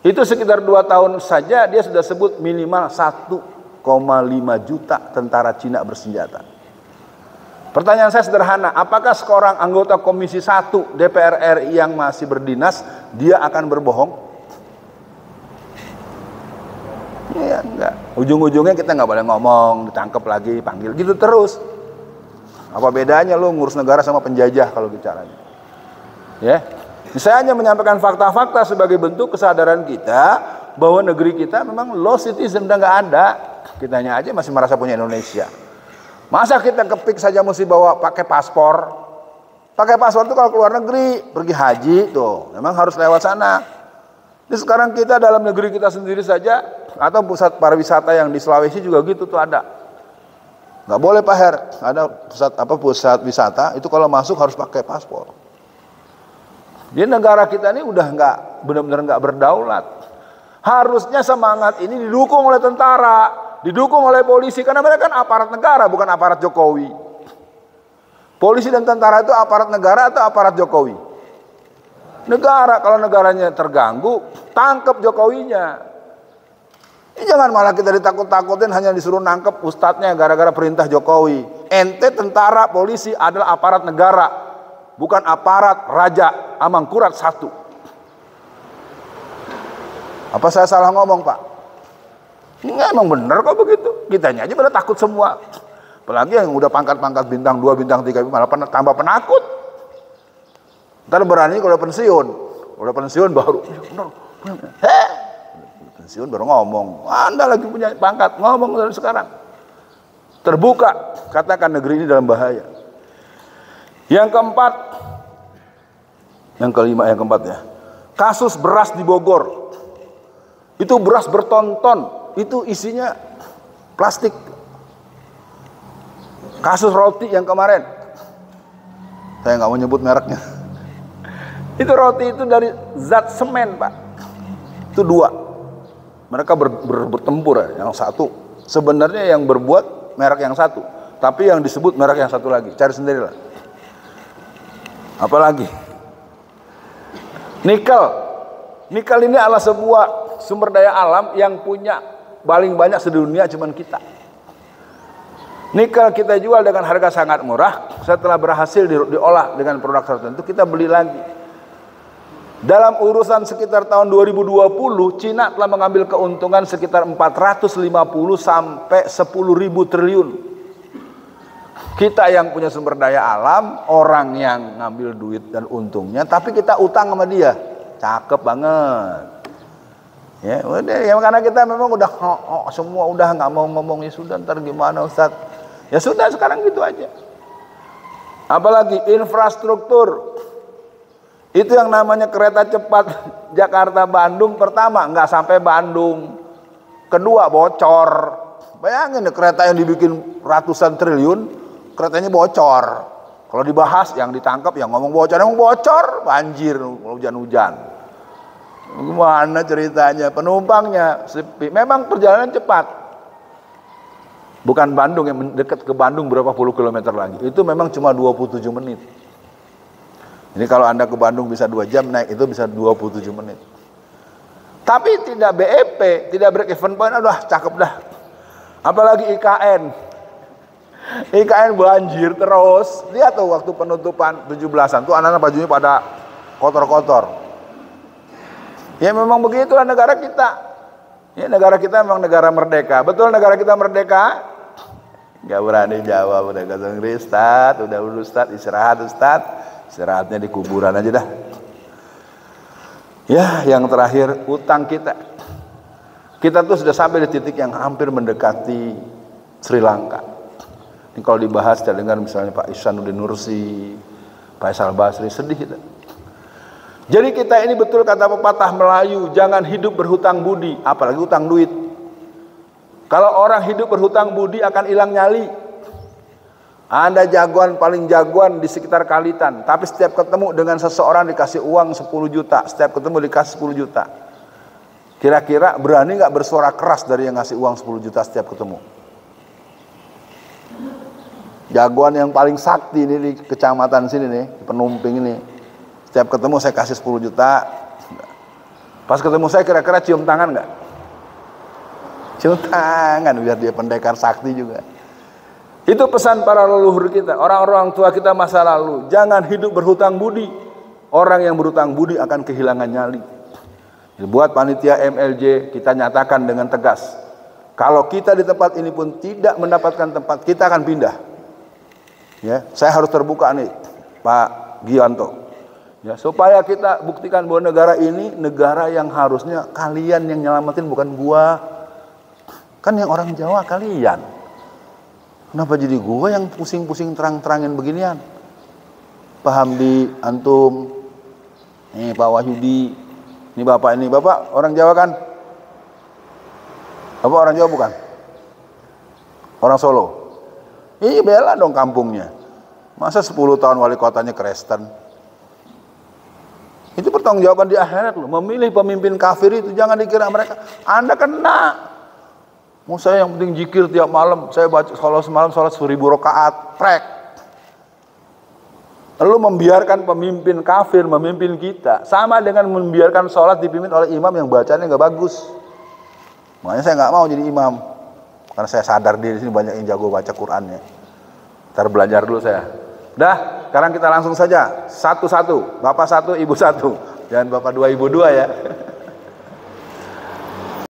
Itu sekitar 2 tahun saja dia sudah sebut minimal 1,5 juta tentara Cina bersenjata. Pertanyaan saya sederhana, apakah seorang anggota Komisi 1 DPR RI yang masih berdinas, dia akan berbohong? Ya enggak. Ujung-ujungnya kita nggak boleh ngomong, ditangkap lagi, panggil gitu terus. Apa bedanya lu ngurus negara sama penjajah kalau bicaranya? Ya. Saya hanya menyampaikan fakta-fakta sebagai bentuk kesadaran kita bahwa negeri kita memang law citizen udah nggak ada. Kitanya aja masih merasa punya Indonesia. Masa kita kepik saja mesti bawa pakai paspor? Pakai paspor itu kalau keluar negeri, pergi haji tuh, memang harus lewat sana. Ini sekarang kita dalam negeri kita sendiri saja, atau pusat pariwisata yang di Sulawesi juga gitu tuh ada. Nggak boleh Pak Her, ada pusat wisata itu kalau masuk harus pakai paspor. Jadi negara kita ini udah nggak benar-benar nggak berdaulat. Harusnya semangat ini didukung oleh tentara, didukung oleh polisi karena mereka kan aparat negara bukan aparat Jokowi. Polisi dan tentara itu aparat negara atau aparat Jokowi? Negara. Kalau negaranya terganggu, tangkap Jokowinya. Ini jangan malah kita ditakut-takutin hanya disuruh nangkep ustadznya gara-gara perintah Jokowi. Ente tentara, polisi adalah aparat negara, bukan aparat Raja Amangkurat I. Apa saya salah ngomong Pak? Enggak, emang bener kok begitu. Kitanya aja pada takut semua. Apalagi yang udah pangkat-pangkat bintang 2, bintang 3 malah tambah penakut. Ntar berani kalau pensiun. Kalau pensiun baru pensiun baru ngomong. Anda lagi punya pangkat, ngomong dari sekarang. Terbuka, katakan negeri ini dalam bahaya. Yang keempat ya. Kasus beras di Bogor. Itu beras berton-ton, itu isinya plastik. Kasus roti yang kemarin. Saya nggak mau nyebut mereknya. Itu roti itu dari zat semen Pak. Itu 2. Mereka bertempur ya. Yang satu sebenarnya yang berbuat merek yang satu, tapi yang disebut merek yang satu lagi. Cari sendirilah. Apalagi nikel. Nikel ini adalah sebuah sumber daya alam yang punya paling banyak sedunia cuman kita. Nikel kita jual dengan harga sangat murah. Setelah berhasil diolah dengan produk tertentu, kita beli lagi. Dalam urusan sekitar tahun 2020, Cina telah mengambil keuntungan sekitar 450 sampai 10.000 triliun. Kita yang punya sumber daya alam, orang yang ngambil duit dan untungnya, tapi kita utang sama dia. Cakep banget. Ya, udah, ya karena kita memang udah semua udah nggak mau ngomong, ya sudah ntar gimana Ustaz. Ya sudah sekarang gitu aja. Apalagi infrastruktur. Itu yang namanya kereta cepat Jakarta-Bandung, pertama nggak sampai Bandung, kedua bocor. Bayangin deh, kereta yang dibikin ratusan triliun, keretanya bocor. Kalau dibahas yang ditangkap yang ngomong bocor, banjir hujan-hujan. Gimana ceritanya? Penumpangnya sepi. Memang perjalanan cepat. Bukan Bandung yang dekat ke Bandung berapa puluh kilometer lagi. Itu memang cuma 27 menit. Ini kalau Anda ke Bandung bisa 2 jam, naik itu bisa 27 menit. Tapi tidak BEP, tidak break even point, udah cakep dah. Apalagi IKN. IKN banjir terus. Lihat tuh waktu penutupan 17-an tuh anak-anak bajunya pada kotor-kotor. Ya memang begitulah negara kita. Ya negara kita memang negara merdeka. Betul negara kita merdeka? Gak berani jawab, udah kata Ustaz, udah Ustaz, istirahat Ustaz. Istirahatnya di kuburan aja dah. Ya, yang terakhir utang kita. Kita tuh sudah sampai di titik yang hampir mendekati Sri Lanka. Ini kalau dibahas kita dengar misalnya Pak Ihsanuddin Nursi, Pak Faisal Basri, sedih kita. Jadi kita ini betul kata pepatah Melayu, jangan hidup berhutang budi, apalagi hutang duit. Kalau orang hidup berhutang budi akan hilang nyali. Anda jagoan, paling jagoan di sekitar Kalitan, tapi setiap ketemu dengan seseorang dikasih uang 10 juta, setiap ketemu dikasih 10 juta. Kira-kira berani nggak bersuara keras dari yang ngasih uang 10 juta setiap ketemu? Jagoan yang paling sakti ini di kecamatan sini nih, di Penumping ini. Setiap ketemu saya kasih 10 juta. Pas ketemu saya kira-kira cium tangan nggak? Cium tangan biar dia pendekar sakti juga. Itu pesan para leluhur kita, orang-orang tua kita masa lalu. Jangan hidup berhutang budi. Orang yang berhutang budi akan kehilangan nyali. Buat panitia MLJ kita nyatakan dengan tegas, kalau kita di tempat ini pun tidak mendapatkan tempat, kita akan pindah. Ya, saya harus terbuka nih, Pak Gianto. Ya, supaya kita buktikan bahwa negara ini negara yang harusnya kalian yang nyelamatin, bukan gua. Kan yang orang Jawa kalian. Kenapa jadi gua yang pusing-pusing terang-terangin beginian? Pak Hamdi, antum, nih Pak Wahyudi, ini bapak orang Jawa kan? Bapak orang Jawa bukan? Orang Solo? Iya bela dong kampungnya. Masa 10 tahun wali kotanya Kristen? Itu pertanggungjawaban di akhirat loh. Memilih pemimpin kafir itu jangan dikira mereka. Anda kena. Mau saya yang penting zikir tiap malam, saya baca kalau semalam sholat 1000 rakaat, prek. Lalu membiarkan pemimpin kafir memimpin kita, sama dengan membiarkan sholat dipimpin oleh imam yang bacanya nggak bagus. Makanya saya nggak mau jadi imam, karena saya sadar di sini banyak yang jago baca Qurannya. Ntar belajar dulu saya. Dah, sekarang kita langsung saja, satu-satu, bapak satu, ibu satu, jangan bapak dua, ibu dua ya.